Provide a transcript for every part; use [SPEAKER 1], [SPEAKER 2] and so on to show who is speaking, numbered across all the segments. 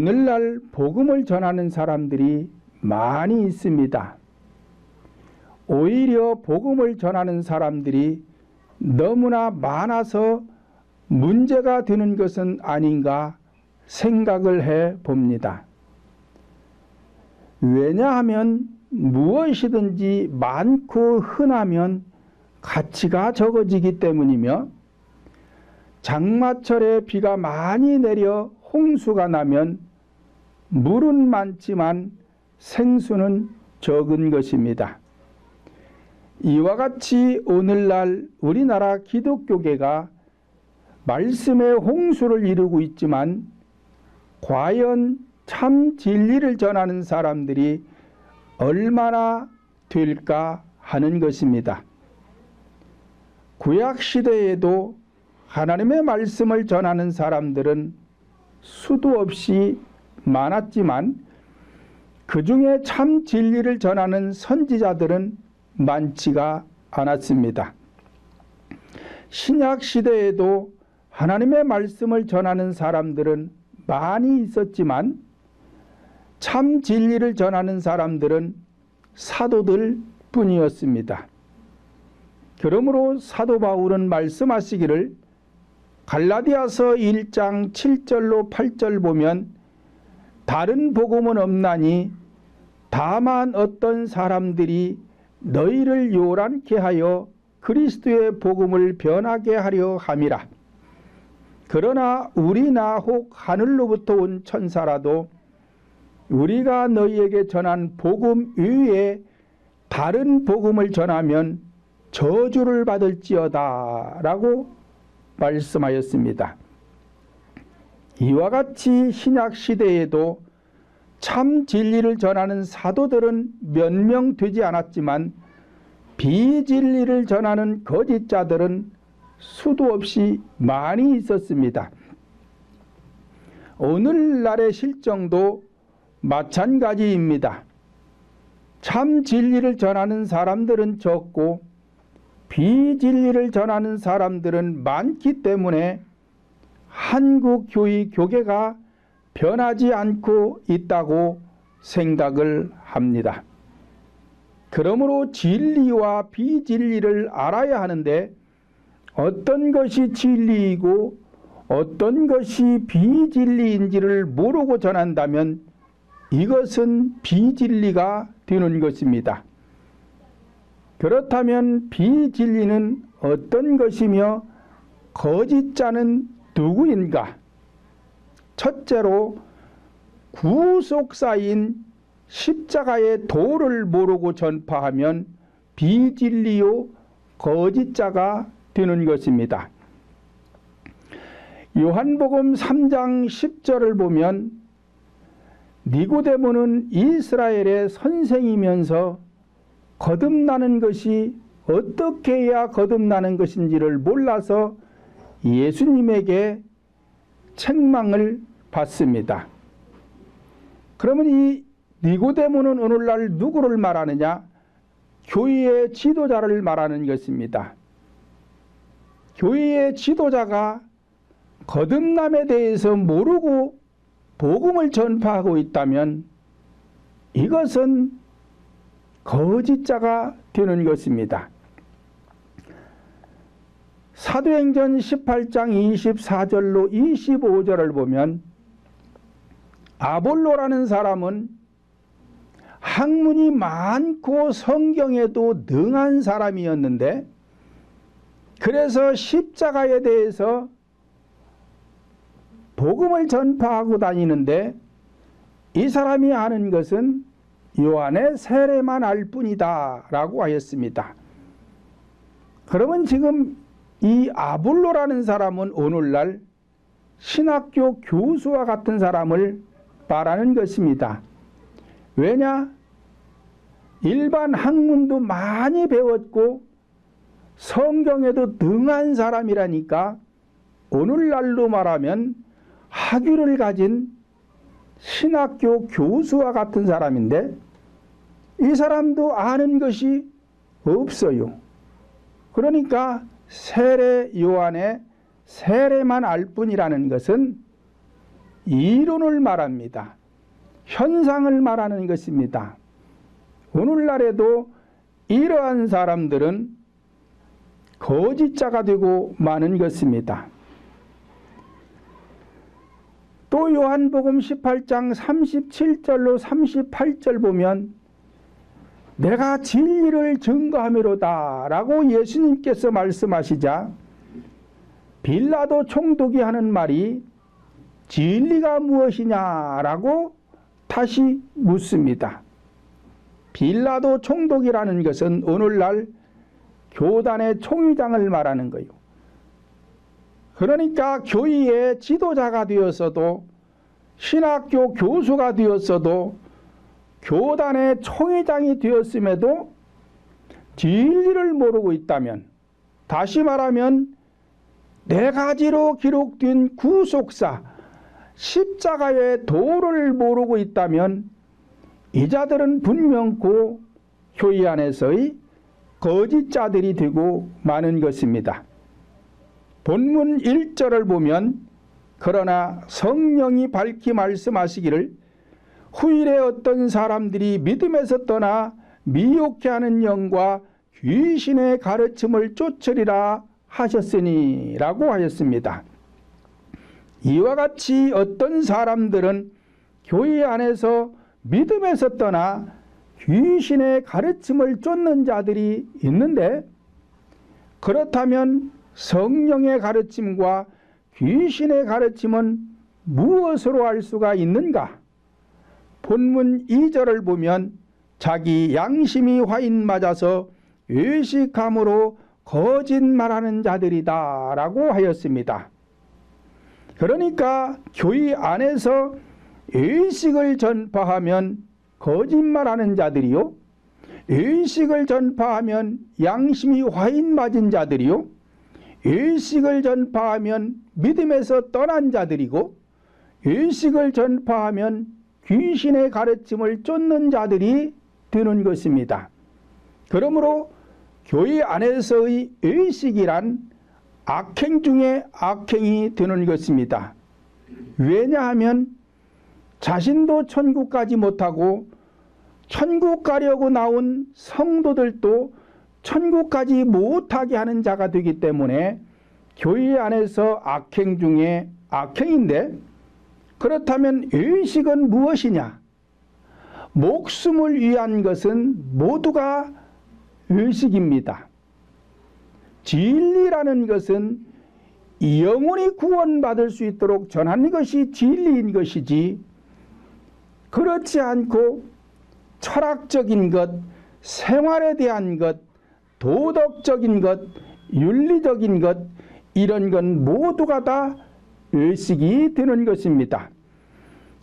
[SPEAKER 1] 오늘날 복음을 전하는 사람들이 많이 있습니다. 오히려 복음을 전하는 사람들이 너무나 많아서 문제가 되는 것은 아닌가 생각을 해 봅니다. 왜냐하면 무엇이든지 많고 흔하면 가치가 적어지기 때문이며, 장마철에 비가 많이 내려 홍수가 나면 물은 많지만 생수는 적은 것입니다. 이와 같이 오늘날 우리나라 기독교계가 말씀의 홍수를 이루고 있지만 과연 참 진리를 전하는 사람들이 얼마나 될까 하는 것입니다. 구약시대에도 하나님의 말씀을 전하는 사람들은 수도 없이 많았지만 그 중에 참 진리를 전하는 선지자들은 많지가 않았습니다. 신약시대에도 하나님의 말씀을 전하는 사람들은 많이 있었지만 참 진리를 전하는 사람들은 사도들 뿐이었습니다. 그러므로 사도 바울은 말씀하시기를, 갈라디아서 1장 7절로 8절 보면 다른 복음은 없나니 다만 어떤 사람들이 너희를 요란케 하여 그리스도의 복음을 변하게 하려 함이라. 그러나 우리나 혹 하늘로부터 온 천사라도 우리가 너희에게 전한 복음 외에 다른 복음을 전하면 저주를 받을지어다 라고 말씀하였습니다. 이와 같이 신약시대에도 참 진리를 전하는 사도들은 몇 명 되지 않았지만 비진리를 전하는 거짓자들은 수도 없이 많이 있었습니다. 오늘날의 실정도 마찬가지입니다. 참 진리를 전하는 사람들은 적고 비진리를 전하는 사람들은 많기 때문에 한국 교회가 변하지 않고 있다고 생각을 합니다. 그러므로 진리와 비진리를 알아야 하는데, 어떤 것이 진리이고 어떤 것이 비진리인지를 모르고 전한다면 이것은 비진리가 되는 것입니다. 그렇다면 비진리는 어떤 것이며 거짓자는 누구인가? 첫째로 구속사인 십자가의 도를 모르고 전파하면 비진리요 거짓자가 되는 것입니다. 요한복음 3장 10절을 보면 니고데모는 이스라엘의 선생이면서 거듭나는 것이 어떻게 해야 거듭나는 것인지를 몰라서 예수님에게 책망을 받습니다. 그러면 이 니고데모는 오늘날 누구를 말하느냐? 교회의 지도자를 말하는 것입니다. 교회의 지도자가 거듭남에 대해서 모르고 복음을 전파하고 있다면 이것은 거짓자가 되는 것입니다. 사도행전 18장 24절로 25절을 보면 아볼로라는 사람은 학문이 많고 성경에도 능한 사람이었는데, 그래서 십자가에 대해서 복음을 전파하고 다니는데 이 사람이 아는 것은 요한의 세례만 알 뿐이다 라고 하였습니다. 그러면 지금 이 아볼로라는 사람은 오늘날 신학교 교수와 같은 사람을 말하는 것입니다. 왜냐? 일반 학문도 많이 배웠고 성경에도 능한 사람이라니까 오늘날로 말하면 학위를 가진 신학교 교수와 같은 사람인데 이 사람도 아는 것이 없어요. 그러니까 세례 요한의 세례만 알 뿐이라는 것은 이론을 말합니다. 현상을 말하는 것입니다. 오늘날에도 이러한 사람들은 거짓자가 되고 마는 것입니다. 또 요한복음 18장 37절로 38절 보면 내가 진리를 증거하미로다 라고 예수님께서 말씀하시자 빌라도 총독이 하는 말이 진리가 무엇이냐라고 다시 묻습니다. 빌라도 총독이라는 것은 오늘날 교단의 총회장을 말하는 거예요. 그러니까 교회의 지도자가 되었어도 신학교 교수가 되었어도 교단의 총회장이 되었음에도 진리를 모르고 있다면, 다시 말하면 네 가지로 기록된 구속사 십자가의 도를 모르고 있다면 이 자들은 분명코 교회 안에서의 거짓자들이 되고 마는 것입니다. 본문 1절을 보면 그러나 성령이 밝히 말씀하시기를 후일에 어떤 사람들이 믿음에서 떠나 미혹해 하는 영과 귀신의 가르침을 쫓으리라 하셨으니 라고 하였습니다. 이와 같이 어떤 사람들은 교회 안에서 믿음에서 떠나 귀신의 가르침을 쫓는 자들이 있는데, 그렇다면 성령의 가르침과 귀신의 가르침은 무엇으로 알 수가 있는가? 본문 2절을 보면 자기 양심이 화인 맞아서 의식함으로 거짓말하는 자들이다 라고 하였습니다. 그러니까 교회 안에서 의식을 전파하면 거짓말하는 자들이요, 의식을 전파하면 양심이 화인 맞은 자들이요, 의식을 전파하면 믿음에서 떠난 자들이고, 의식을 전파하면 귀신의 가르침을 쫓는 자들이 되는 것입니다. 그러므로 교회 안에서의 의식이란 악행 중에 악행이 되는 것입니다. 왜냐하면 자신도 천국 가지 못하고 천국 가려고 나온 성도들도 천국 가지 못하게 하는 자가 되기 때문에 교회 안에서 악행 중에 악행인데, 그렇다면 의식은 무엇이냐? 목숨을 위한 것은 모두가 의식입니다. 진리라는 것은 영원히 구원받을 수 있도록 전하는 것이 진리인 것이지, 그렇지 않고 철학적인 것, 생활에 대한 것, 도덕적인 것, 윤리적인 것, 이런 건 모두가 다 의식이 되는 것입니다.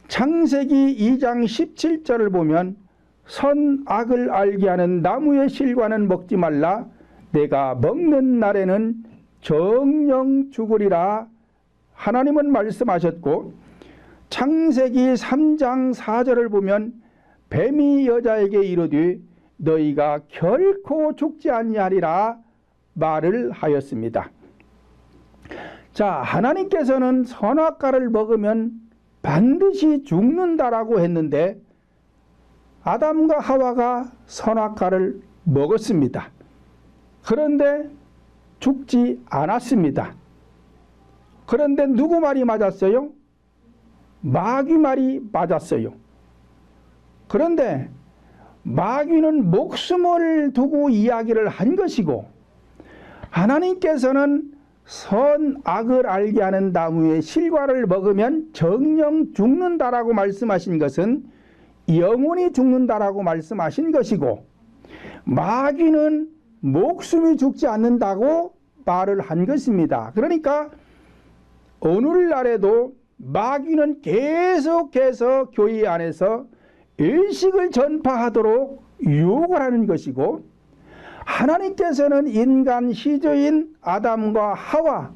[SPEAKER 1] 창세기 2장 17절을 보면 선악을 알게 하는 나무의 실과는 먹지 말라, 내가 먹는 날에는 정령 죽으리라 하나님은 말씀하셨고, 창세기 3장 4절을 보면 뱀이 여자에게 이르되 너희가 결코 죽지 아니하리라 말을 하였습니다. 자, 하나님께서는 선악과를 먹으면 반드시 죽는다라고 했는데 아담과 하와가 선악과를 먹었습니다. 그런데 죽지 않았습니다. 그런데 누구 말이 맞았어요? 마귀 말이 맞았어요. 그런데 마귀는 목숨을 두고 이야기를 한 것이고, 하나님께서는 선악을 알게 하는 나무의 실과를 먹으면 정령 죽는다라고 말씀하신 것은 영원히 죽는다라고 말씀하신 것이고, 마귀는 목숨이 죽지 않는다고 말을 한 것입니다. 그러니까 오늘날에도 마귀는 계속해서 교회 안에서 의식을 전파하도록 유혹을 하는 것이고, 하나님께서는 인간 시조인 아담과 하와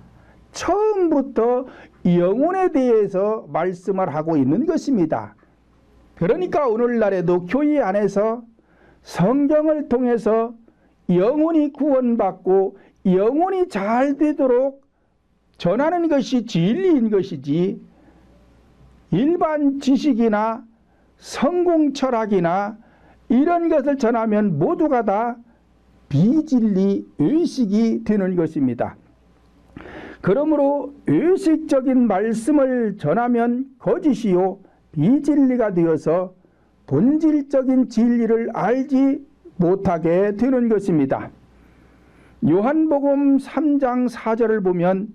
[SPEAKER 1] 처음부터 영혼에 대해서 말씀을 하고 있는 것입니다. 그러니까 오늘날에도 교회 안에서 성경을 통해서 영혼이 구원받고 영혼이 잘 되도록 전하는 것이 진리인 것이지, 일반 지식이나 성공 철학이나 이런 것을 전하면 모두가 다 비진리, 의식이 되는 것입니다. 그러므로 의식적인 말씀을 전하면 거짓이요 비진리가 되어서 본질적인 진리를 알지 못하게 되는 것입니다. 요한복음 3장 4절을 보면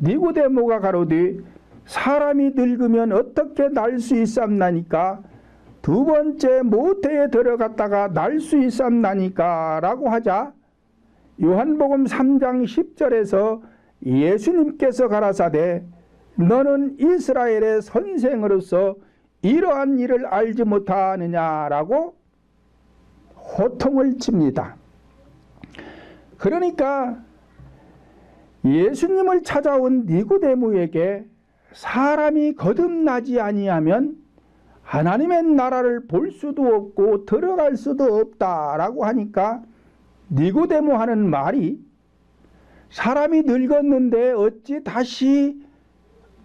[SPEAKER 1] 니고데모가 가로되 사람이 늙으면 어떻게 날 수 있삼나니까 두 번째 모태에 들어갔다가 날 수 있삼나니까 라고 하자 요한복음 3장 10절에서 예수님께서 가라사대 너는 이스라엘의 선생으로서 이러한 일을 알지 못하느냐라고 호통을 칩니다. 그러니까 예수님을 찾아온 니고데모에게 사람이 거듭나지 아니하면 하나님의 나라를 볼 수도 없고 들어갈 수도 없다라고 하니까 니고데모 하는 말이 사람이 늙었는데 어찌 다시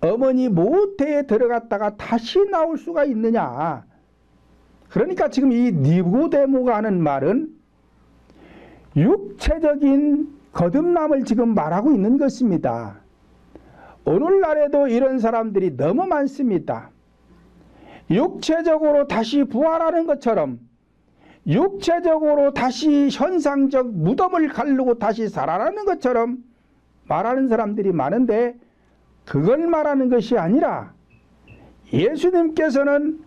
[SPEAKER 1] 어머니 모태에 들어갔다가 다시 나올 수가 있느냐. 그러니까 지금 이 니고데모가 하는 말은 육체적인 거듭남을 지금 말하고 있는 것입니다. 오늘날에도 이런 사람들이 너무 많습니다. 육체적으로 다시 부활하는 것처럼 육체적으로 다시 현상적 무덤을 가르고 다시 살아나는 것처럼 말하는 사람들이 많은데 그걸 말하는 것이 아니라 예수님께서는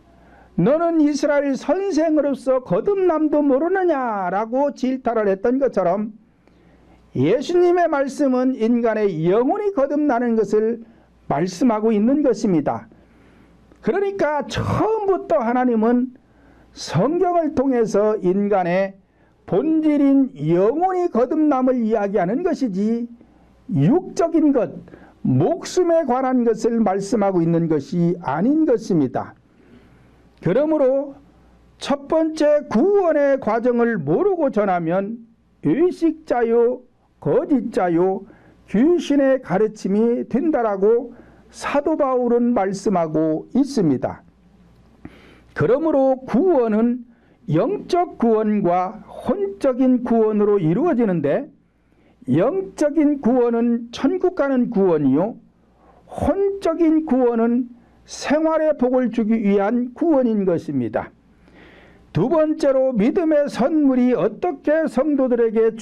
[SPEAKER 1] 너는 이스라엘 선생으로서 거듭남도 모르느냐라고 질타를 했던 것처럼 예수님의 말씀은 인간의 영혼이 거듭나는 것을 말씀하고 있는 것입니다. 그러니까 처음부터 하나님은 성경을 통해서 인간의 본질인 영혼이 거듭남을 이야기하는 것이지 육적인 것, 목숨에 관한 것을 말씀하고 있는 것이 아닌 것입니다. 그러므로 첫 번째 구원의 과정을 모르고 전하면 의식자요, 거짓자요, 귀신의 가르침이 된다라고 사도 바울은 말씀하고 있습니다. 그러므로 구원은 영적 구원과 혼적인 구원으로 이루어지는데 영적인 구원은 천국 가는 구원이요 혼적인 구원은 생활의 복을 주기 위한 구원인 것입니다. 두 번째로 믿음의 선물이 어떻게 성도들에게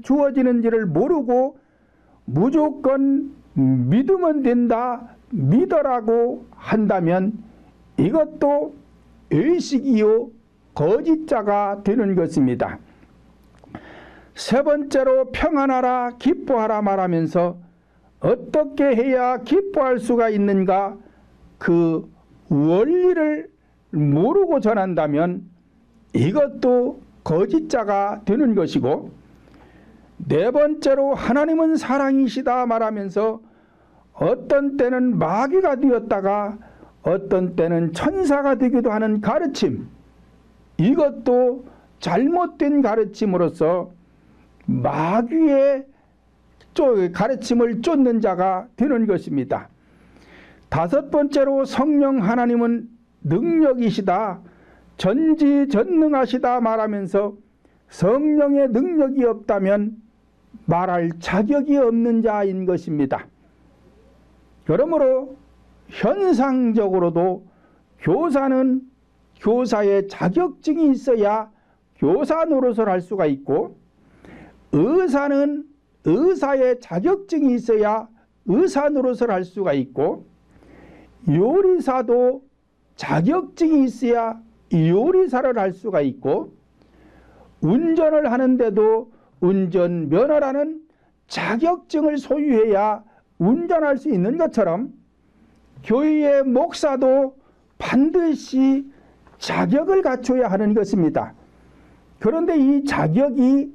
[SPEAKER 1] 주어지는지를 모르고 무조건 믿으면 된다, 믿어라고 한다면 이것도 의식이요 거짓자가 되는 것입니다. 세 번째로 평안하라 기뻐하라 말하면서 어떻게 해야 기뻐할 수가 있는가 그 원리를 모르고 전한다면 이것도 거짓자가 되는 것이고 네 번째로 하나님은 사랑이시다 말하면서 어떤 때는 마귀가 되었다가 어떤 때는 천사가 되기도 하는 가르침 이것도 잘못된 가르침으로서 마귀의 가르침을 쫓는 자가 되는 것입니다. 다섯 번째로 성령 하나님은 능력이시다 전지전능하시다 말하면서 성령의 능력이 없다면 말할 자격이 없는 자인 것입니다. 그러므로 현상적으로도 교사는 교사의 자격증이 있어야 교사 노릇을 할 수가 있고 의사는 의사의 자격증이 있어야 의사 노릇을 할 수가 있고 요리사도 자격증이 있어야 요리사를 할 수가 있고 운전을 하는데도 운전면허라는 자격증을 소유해야 운전할 수 있는 것처럼 교회의 목사도 반드시 자격을 갖춰야 하는 것입니다. 그런데 이 자격이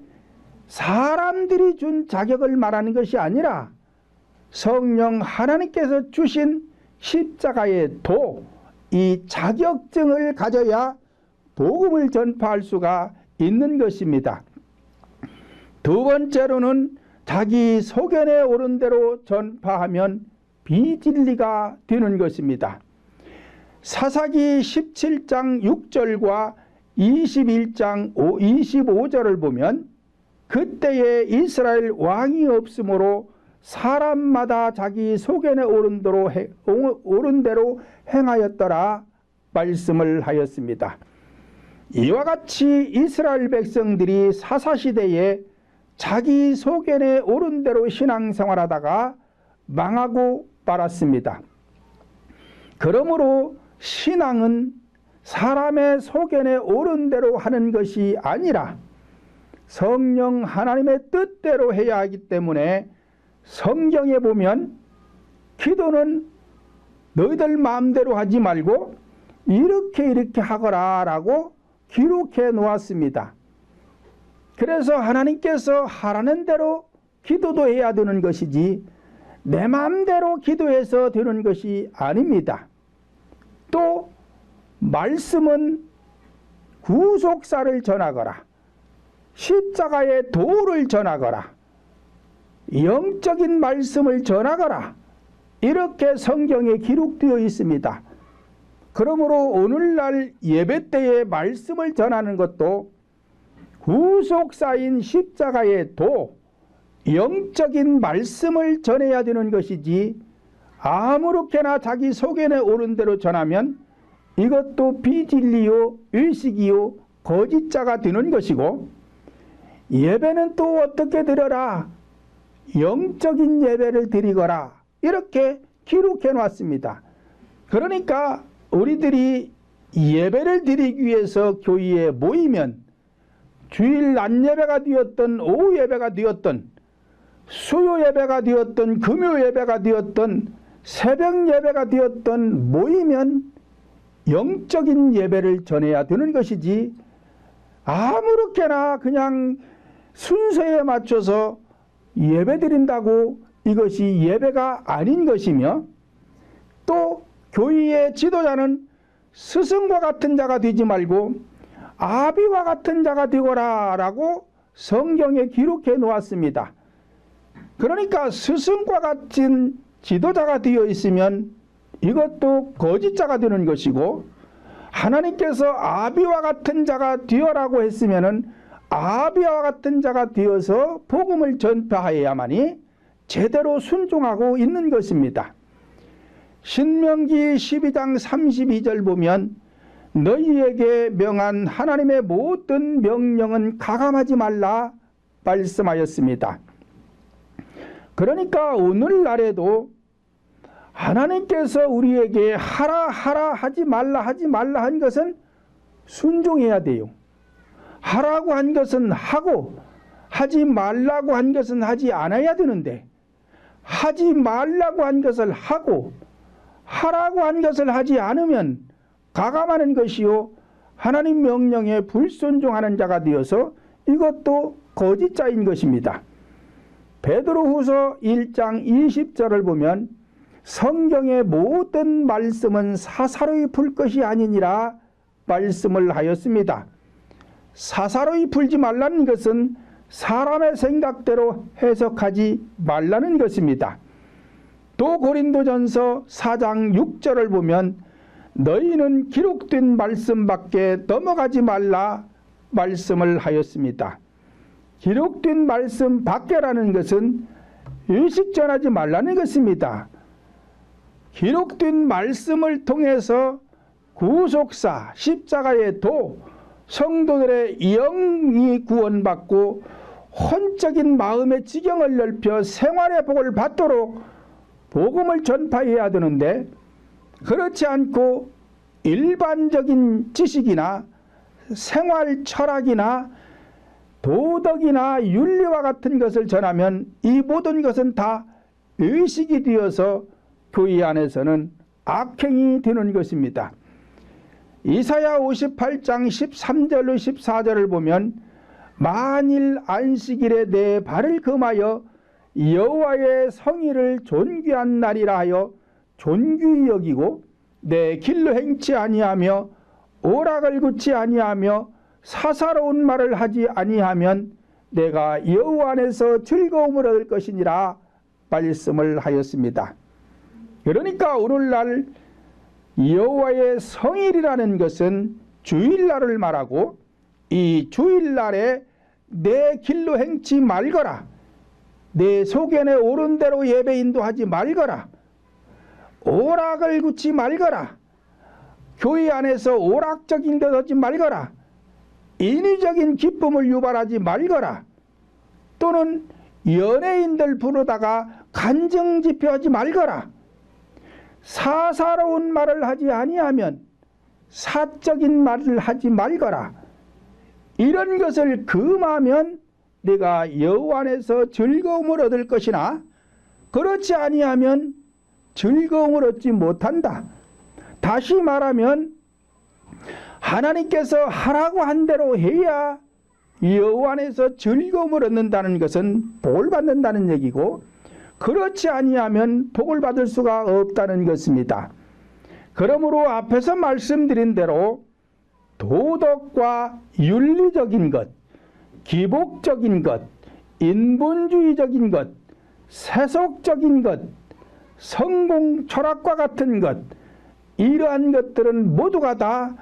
[SPEAKER 1] 사람들이 준 자격을 말하는 것이 아니라 성령 하나님께서 주신 십자가의 도, 이 자격증을 가져야 복음을 전파할 수가 있는 것입니다. 두 번째로는 자기 소견에 오른 대로 전파하면 비진리가 되는 것입니다. 사사기 17장 6절과 21장 25절을 보면 그때에 이스라엘 왕이 없으므로 사람마다 자기 소견에 오른 대로 행하였더라 말씀을 하였습니다. 이와 같이 이스라엘 백성들이 사사시대에 자기 소견에 오른 대로 신앙생활하다가 망하고 말았습니다. 그러므로 신앙은 사람의 소견에 오른 대로 하는 것이 아니라 성령 하나님의 뜻대로 해야 하기 때문에 성경에 보면 기도는 너희들 마음대로 하지 말고 이렇게 하거라 라고 기록해 놓았습니다. 그래서 하나님께서 하라는 대로 기도도 해야 되는 것이지 내 마음대로 기도해서 되는 것이 아닙니다. 또 말씀은 구속사를 전하거라, 십자가의 도를 전하거라, 영적인 말씀을 전하거라, 이렇게 성경에 기록되어 있습니다. 그러므로 오늘날 예배 때에 말씀을 전하는 것도 구속사인 십자가의 도, 영적인 말씀을 전해야 되는 것이지 아무렇게나 자기 소견에 오른 대로 전하면 이것도 비진리요 의식이요 거짓자가 되는 것이고, 예배는 또 어떻게 드려라, 영적인 예배를 드리거라, 이렇게 기록해 놨습니다. 그러니까 우리들이 예배를 드리기 위해서 교회에 모이면 주일 낮 예배가 되었던 오후 예배가 되었던 수요 예배가 되었던 금요 예배가 되었던 새벽 예배가 되었던 모이면 영적인 예배를 전해야 되는 것이지 아무렇게나 그냥 순서에 맞춰서 예배 드린다고 이것이 예배가 아닌 것이며, 또 교회의 지도자는 스승과 같은 자가 되지 말고 아비와 같은 자가 되거라 라고 성경에 기록해 놓았습니다. 그러니까 스승과 같은 지도자가 되어 있으면 이것도 거짓자가 되는 것이고, 하나님께서 아비와 같은 자가 되어라고 했으면은 아비와 같은 자가 되어서 복음을 전파하여야만이 제대로 순종하고 있는 것입니다. 신명기 12장 32절 보면 너희에게 명한 하나님의 모든 명령은 가감하지 말라 말씀하였습니다. 그러니까 오늘날에도 하나님께서 우리에게 하라 하지 말라 한 것은 순종해야 돼요. 하라고 한 것은 하고 하지 말라고 한 것은 하지 않아야 되는데, 하지 말라고 한 것을 하고 하라고 한 것을 하지 않으면 가감하는 것이요 하나님 명령에 불순종하는 자가 되어서 이것도 거짓자인 것입니다. 베드로후서 1장 20절을 보면 성경의 모든 말씀은 사사로이 풀 것이 아니니라 말씀을 하였습니다. 사사로이 풀지 말라는 것은 사람의 생각대로 해석하지 말라는 것입니다. 또 고린도전서 4장 6절을 보면 너희는 기록된 말씀밖에 넘어가지 말라 말씀을 하였습니다. 기록된 말씀 밖에라는 것은 의식 전하지 말라는 것입니다. 기록된 말씀을 통해서 구속사, 십자가의 도, 성도들의 영이 구원받고 혼적인 마음의 지경을 넓혀 생활의 복을 받도록 복음을 전파해야 되는데, 그렇지 않고 일반적인 지식이나 생활 철학이나 도덕이나 윤리와 같은 것을 전하면 이 모든 것은 다 의식이 되어서 교회 안에서는 악행이 되는 것입니다. 이사야 58장 13절로 14절을 보면 만일 안식일에 내 발을 금하여 여호와의 성의를 존귀한 날이라 하여 존귀히 여기고 내 길로 행치 아니하며 오락을 굳지 아니하며 사사로운 말을 하지 아니하면 내가 여호와 안에서 즐거움을 얻을 것이니라 말씀을 하였습니다. 그러니까 오늘날 여호와의 성일이라는 것은 주일날을 말하고 이 주일날에 내 길로 행치 말거라. 내 소견에 옳은 대로 예배 인도하지 말거라. 오락을 굳지 말거라. 교회 안에서 오락적인 것 하지 말거라. 인위적인 기쁨을 유발하지 말거라. 또는 연예인들 부르다가 간증 집회하지 말거라. 사사로운 말을 하지 아니하면 사적인 말을 하지 말거라. 이런 것을 금하면 네가 여호와 안에서 즐거움을 얻을 것이나 그렇지 아니하면 즐거움을 얻지 못한다. 다시 말하면 하나님께서 하라고 한 대로 해야 여호와 안에서 즐거움을 얻는다는 것은 복을 받는다는 얘기고, 그렇지 아니하면 복을 받을 수가 없다는 것입니다. 그러므로 앞에서 말씀드린 대로 도덕과 윤리적인 것, 기복적인 것, 인본주의적인 것, 세속적인 것, 성공 철학과 같은 것, 이러한 것들은 모두가 다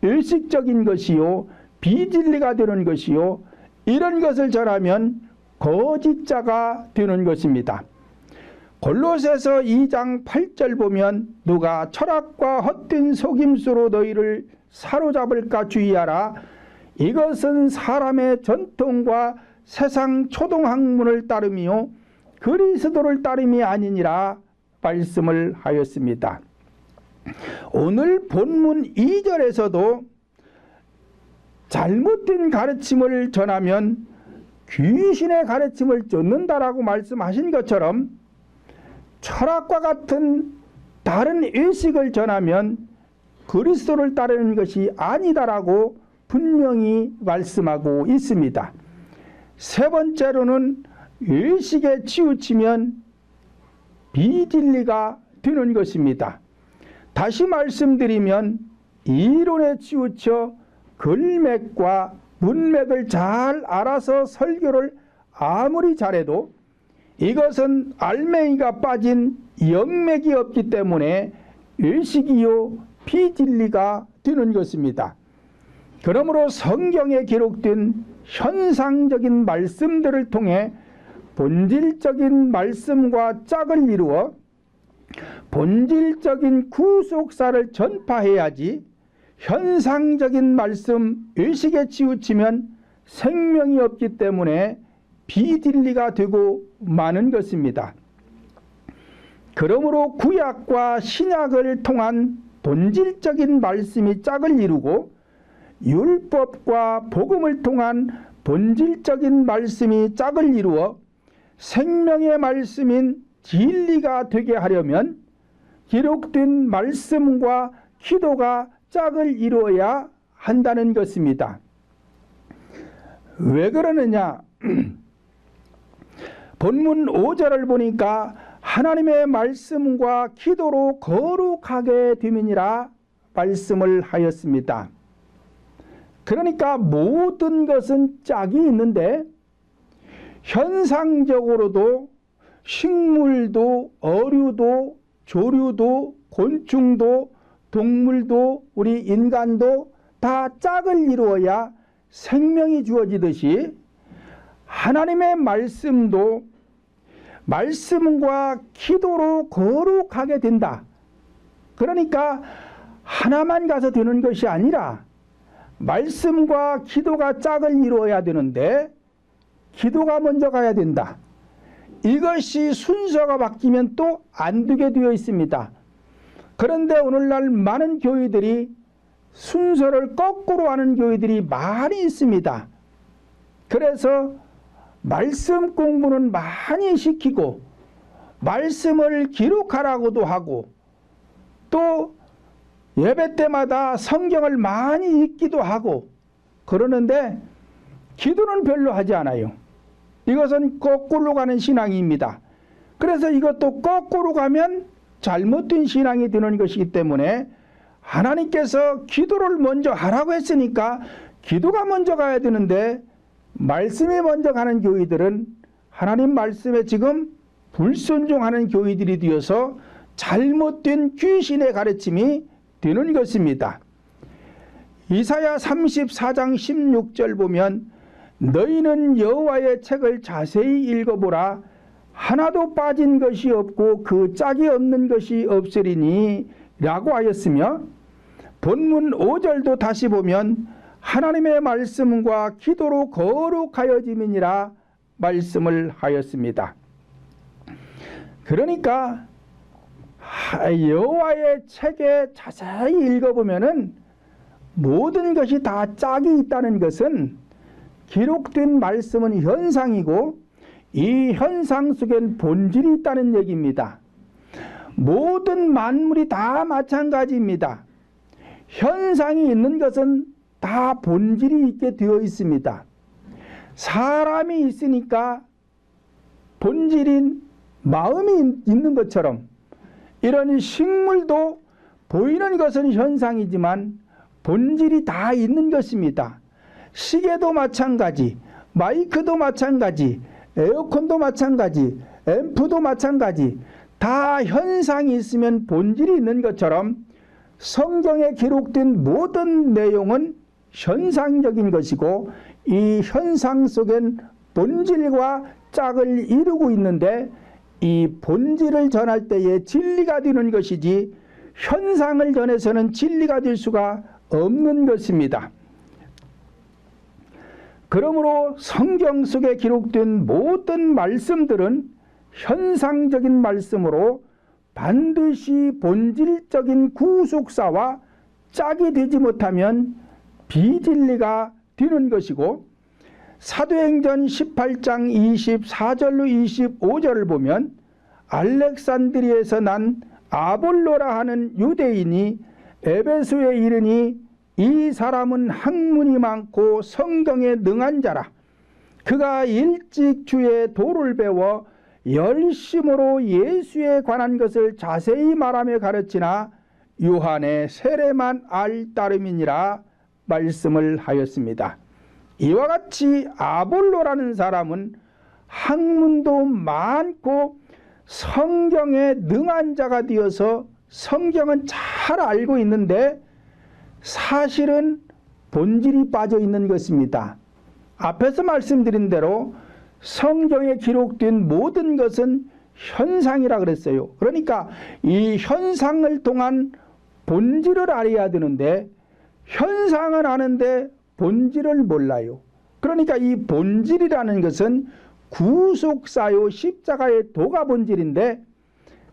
[SPEAKER 1] 일식적인 것이요 비진리가 되는 것이요, 이런 것을 전하면 거짓자가 되는 것입니다. 골로새서 2장 8절 보면 누가 철학과 헛된 속임수로 너희를 사로잡을까 주의하라. 이것은 사람의 전통과 세상 초등학문을 따름이요 그리스도를 따름이 아니니라 말씀을 하였습니다. 오늘 본문 2절에서도 잘못된 가르침을 전하면 귀신의 가르침을 쫓는다라고 말씀하신 것처럼 철학과 같은 다른 일식을 전하면 그리스도를 따르는 것이 아니다라고 분명히 말씀하고 있습니다. 세 번째로는 일식에 치우치면 비진리가 되는 것입니다. 다시 말씀드리면 이론에 치우쳐 글맥과 문맥을 잘 알아서 설교를 아무리 잘해도 이것은 알맹이가 빠진 영맥이 없기 때문에 일식이요 비진리가 되는 것입니다. 그러므로 성경에 기록된 현상적인 말씀들을 통해 본질적인 말씀과 짝을 이루어 본질적인 구속사를 전파해야지, 현상적인 말씀 의식에 치우치면 생명이 없기 때문에 비진리가 되고 마는 것입니다. 그러므로 구약과 신약을 통한 본질적인 말씀이 짝을 이루고 율법과 복음을 통한 본질적인 말씀이 짝을 이루어 생명의 말씀인 진리가 되게 하려면 기록된 말씀과 기도가 짝을 이루어야 한다는 것입니다. 왜 그러느냐? 본문 5절을 보니까 하나님의 말씀과 기도로 거룩하게 됨이니라 말씀을 하였습니다. 그러니까 모든 것은 짝이 있는데 현상적으로도 식물도 어류도 조류도 곤충도 동물도 우리 인간도 다 짝을 이루어야 생명이 주어지듯이 하나님의 말씀도 말씀과 기도로 거룩하게 된다. 그러니까 하나만 가서 되는 것이 아니라 말씀과 기도가 짝을 이루어야 되는데 기도가 먼저 가야 된다. 이것이 순서가 바뀌면 또 안 되게 되어 있습니다. 그런데 오늘날 많은 교회들이 순서를 거꾸로 하는 교회들이 많이 있습니다. 그래서 말씀 공부는 많이 시키고 말씀을 기록하라고도 하고 또 예배 때마다 성경을 많이 읽기도 하고 그러는데 기도는 별로 하지 않아요. 이것은 거꾸로 가는 신앙입니다. 그래서 이것도 거꾸로 가면 잘못된 신앙이 되는 것이기 때문에 하나님께서 기도를 먼저 하라고 했으니까 기도가 먼저 가야 되는데 말씀이 먼저 가는 교회들은 하나님 말씀에 지금 불순종하는 교회들이 되어서 잘못된 귀신의 가르침이 되는 것입니다. 이사야 34장 16절 보면 너희는 여호와의 책을 자세히 읽어보라. 하나도 빠진 것이 없고 그 짝이 없는 것이 없으리니 라고 하였으며, 본문 5절도 다시 보면 하나님의 말씀과 기도로 거룩하여짐이니라 말씀을 하였습니다. 그러니까 여호와의 책에 자세히 읽어보면은 모든 것이 다 짝이 있다는 것은, 기록된 말씀은 현상이고 이 현상 속엔 본질이 있다는 얘기입니다. 모든 만물이 다 마찬가지입니다. 현상이 있는 것은 다 본질이 있게 되어 있습니다. 사람이 있으니까 본질인 마음이 있는 것처럼, 이런 식물도 보이는 것은 현상이지만 본질이 다 있는 것입니다. 시계도 마찬가지, 마이크도 마찬가지, 에어컨도 마찬가지, 앰프도 마찬가지, 다 현상이 있으면 본질이 있는 것처럼 성경에 기록된 모든 내용은 현상적인 것이고, 이 현상 속엔 본질과 짝을 이루고 있는데, 이 본질을 전할 때에 진리가 되는 것이지 현상을 전해서는 진리가 될 수가 없는 것입니다. 그러므로 성경 속에 기록된 모든 말씀들은 현상적인 말씀으로 반드시 본질적인 구속사와 짝이 되지 못하면 비진리가 되는 것이고, 사도행전 18장 24절로 25절을 보면 알렉산드리에서 난 아볼로라 하는 유대인이 에베소에 이르니 이 사람은 학문이 많고 성경에 능한 자라. 그가 일찍 주의 도를 배워 열심으로 예수에 관한 것을 자세히 말하며 가르치나 요한의 세례만 알 따름이니라 말씀을 하였습니다. 이와 같이 아볼로라는 사람은 학문도 많고 성경에 능한 자가 되어서 성경은 잘 알고 있는데 사실은 본질이 빠져 있는 것입니다. 앞에서 말씀드린 대로 성경에 기록된 모든 것은 현상이라 그랬어요. 그러니까 이 현상을 통한 본질을 알아야 되는데, 현상은 아는데 본질을 몰라요. 그러니까 이 본질이라는 것은 구속사요 십자가의 도가 본질인데,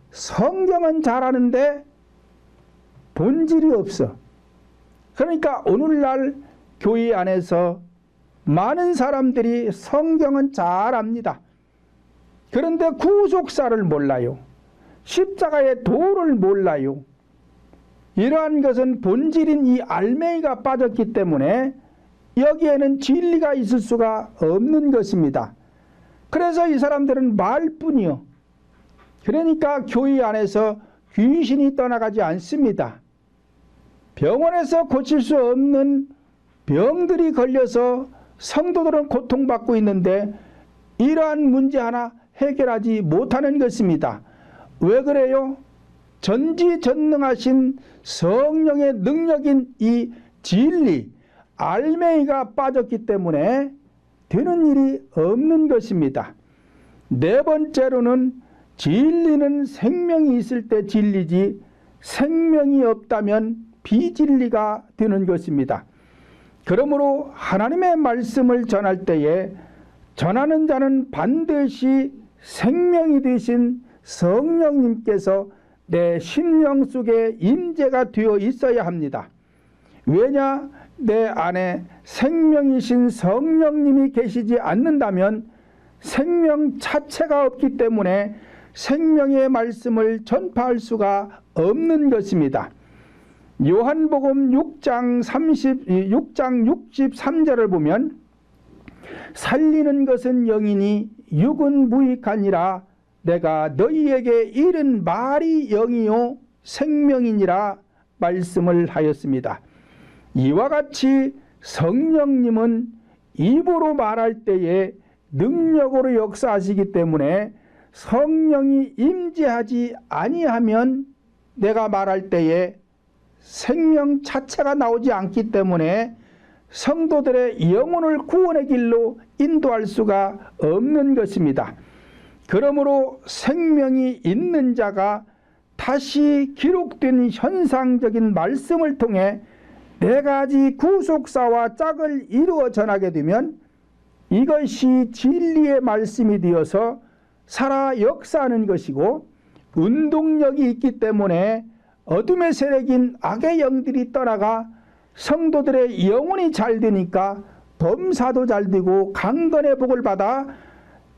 [SPEAKER 1] 성경은 잘 아는데 본질이 없어. 그러니까 오늘날 교회 안에서 많은 사람들이 성경은 잘 압니다. 그런데 구속사를 몰라요. 십자가의 도를 몰라요. 이러한 것은 본질인 이 알맹이가 빠졌기 때문에 여기에는 진리가 있을 수가 없는 것입니다. 그래서 이 사람들은 말뿐이요. 그러니까 교회 안에서 귀신이 떠나가지 않습니다. 병원에서 고칠 수 없는 병들이 걸려서 성도들은 고통받고 있는데 이러한 문제 하나 해결하지 못하는 것입니다. 왜 그래요? 전지전능하신 성령의 능력인 이 진리, 알맹이가 빠졌기 때문에 되는 일이 없는 것입니다. 네 번째로는 진리는 생명이 있을 때 진리지 생명이 없다면 비진리가 되는 것입니다. 그러므로 하나님의 말씀을 전할 때에 전하는 자는 반드시 생명이 되신 성령님께서 내 심령 속에 임재가 되어 있어야 합니다. 왜냐? 내 안에 생명이신 성령님이 계시지 않는다면 생명 자체가 없기 때문에 생명의 말씀을 전파할 수가 없는 것입니다. 요한복음 6장 63절을 보면 살리는 것은 영이니 육은 무익하니라. 내가 너희에게 이른 말이 영이요 생명이니라 말씀을 하였습니다. 이와 같이 성령님은 입으로 말할 때에 능력으로 역사하시기 때문에 성령이 임재하지 아니하면 내가 말할 때에 생명 자체가 나오지 않기 때문에 성도들의 영혼을 구원의 길로 인도할 수가 없는 것입니다. 그러므로 생명이 있는 자가 다시 기록된 현상적인 말씀을 통해 네 가지 구속사와 짝을 이루어 전하게 되면 이것이 진리의 말씀이 되어서 살아 역사하는 것이고, 운동력이 있기 때문에 어둠의 세력인 악의 영들이 떠나가 성도들의 영혼이 잘 되니까 범사도 잘 되고 강건의 복을 받아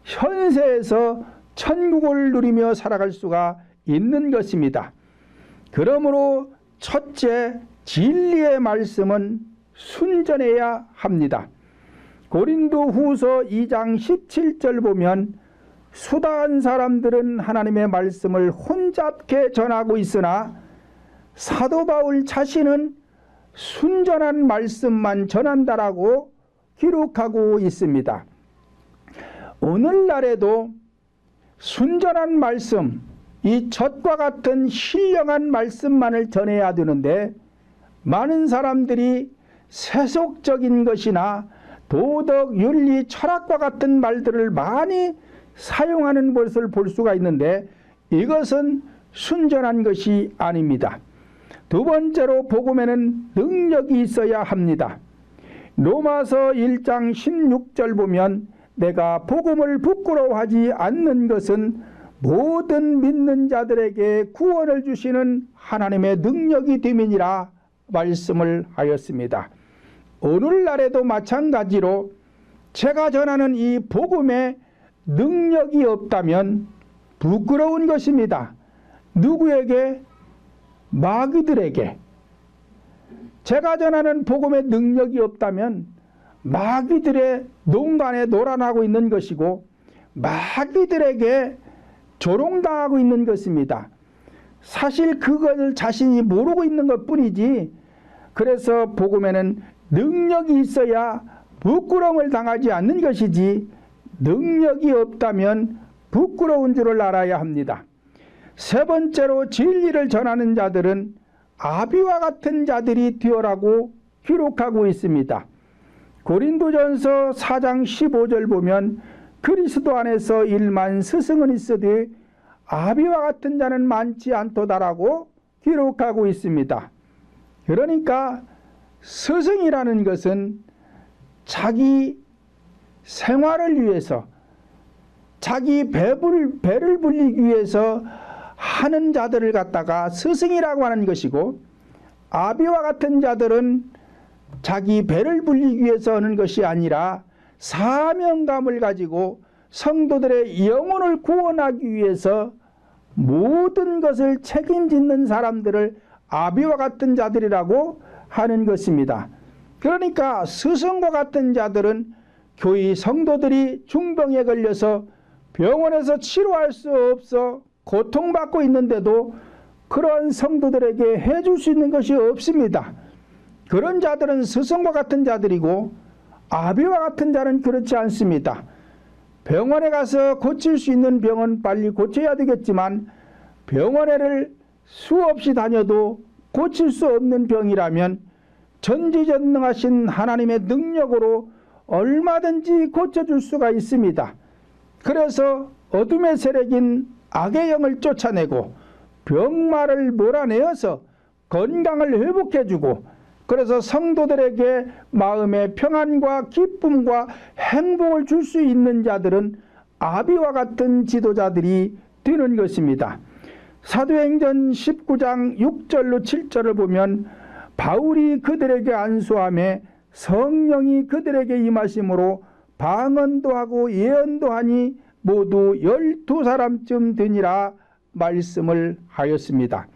[SPEAKER 1] 현세에서 천국을 누리며 살아갈 수가 있는 것입니다. 그러므로 첫째, 진리의 말씀은 순전해야 합니다. 고린도후서 2장 17절 보면 수다한 사람들은 하나님의 말씀을 혼잡게 전하고 있으나 사도 바울 자신은 순전한 말씀만 전한다라고 기록하고 있습니다. 오늘날에도 순전한 말씀, 이 젖과 같은 신령한 말씀만을 전해야 되는데 많은 사람들이 세속적인 것이나 도덕, 윤리, 철학과 같은 말들을 많이 사용하는 것을 볼 수가 있는데 이것은 순전한 것이 아닙니다. 두 번째로 복음에는 능력이 있어야 합니다. 로마서 1장 16절 보면 내가 복음을 부끄러워하지 않는 것은 모든 믿는 자들에게 구원을 주시는 하나님의 능력이 됨이니라 말씀을 하였습니다. 오늘날에도 마찬가지로 제가 전하는 이 복음에 능력이 없다면 부끄러운 것입니다. 누구에게? 마귀들에게. 제가 전하는 복음에 능력이 없다면 마귀들의 농간에 놀아나고 있는 것이고 마귀들에게 조롱당하고 있는 것입니다. 사실 그것을 자신이 모르고 있는 것뿐이지, 그래서 복음에는 능력이 있어야 부끄러움을 당하지 않는 것이지 능력이 없다면 부끄러운 줄을 알아야 합니다. 세 번째로 진리를 전하는 자들은 아비와 같은 자들이 되어라고 기록하고 있습니다. 고린도전서 4장 15절 보면 그리스도 안에서 일만 스승은 있으되 아비와 같은 자는 많지 않도다라고 기록하고 있습니다. 그러니까 스승이라는 것은 자기 생활을 위해서, 자기 배를 불리기 위해서 하는 자들을 갖다가 스승이라고 하는 것이고, 아비와 같은 자들은 자기 배를 불리기 위해서 하는 것이 아니라 사명감을 가지고 성도들의 영혼을 구원하기 위해서 모든 것을 책임짓는 사람들을 아비와 같은 자들이라고 하는 것입니다. 그러니까 스승과 같은 자들은 교회 성도들이 중병에 걸려서 병원에서 치료할 수 없어 고통받고 있는데도 그런 성도들에게 해줄 수 있는 것이 없습니다. 그런 자들은 스승과 같은 자들이고 아비와 같은 자는 그렇지 않습니다. 병원에 가서 고칠 수 있는 병은 빨리 고쳐야 되겠지만 병원에를 수없이 다녀도 고칠 수 없는 병이라면 전지전능하신 하나님의 능력으로 얼마든지 고쳐줄 수가 있습니다. 그래서 어둠의 세력인 악의 영을 쫓아내고 병마를 몰아내어서 건강을 회복해주고, 그래서 성도들에게 마음의 평안과 기쁨과 행복을 줄 수 있는 자들은 아비와 같은 지도자들이 되는 것입니다. 사도행전 19장 6절로 7절을 보면 바울이 그들에게 안수하며 성령이 그들에게 임하심으로 방언도 하고 예언도 하니 모두 12사람쯤 되니라 말씀을 하였습니다.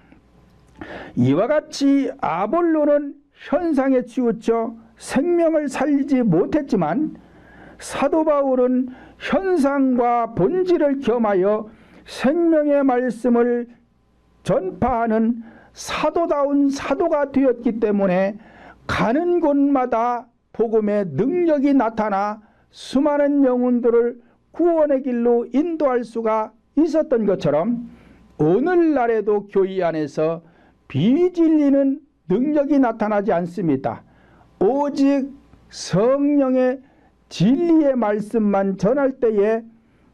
[SPEAKER 1] 이와 같이 아볼로는 현상에 치우쳐 생명을 살리지 못했지만 사도 바울은 현상과 본질을 겸하여 생명의 말씀을 전파하는 사도다운 사도가 되었기 때문에 가는 곳마다 복음의 능력이 나타나 수많은 영혼들을 구원의 길로 인도할 수가 있었던 것처럼 오늘날에도 교회 안에서 비진리는 능력이 나타나지 않습니다. 오직 성령의 진리의 말씀만 전할 때에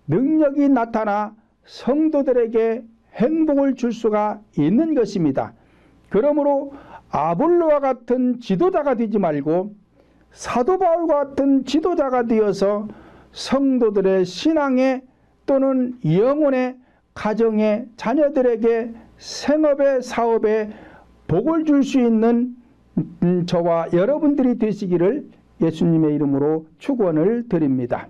[SPEAKER 1] 능력이 나타나 성도들에게 행복을 줄 수가 있는 것입니다. 그러므로 아볼로와 같은 지도자가 되지 말고 사도 바울과 같은 지도자가 되어서 성도들의 신앙에 또는 영혼의 가정의 자녀들에게 생업에 사업에 복을 줄 수 있는 저와 여러분들이 되시기를 예수님의 이름으로 축원을 드립니다.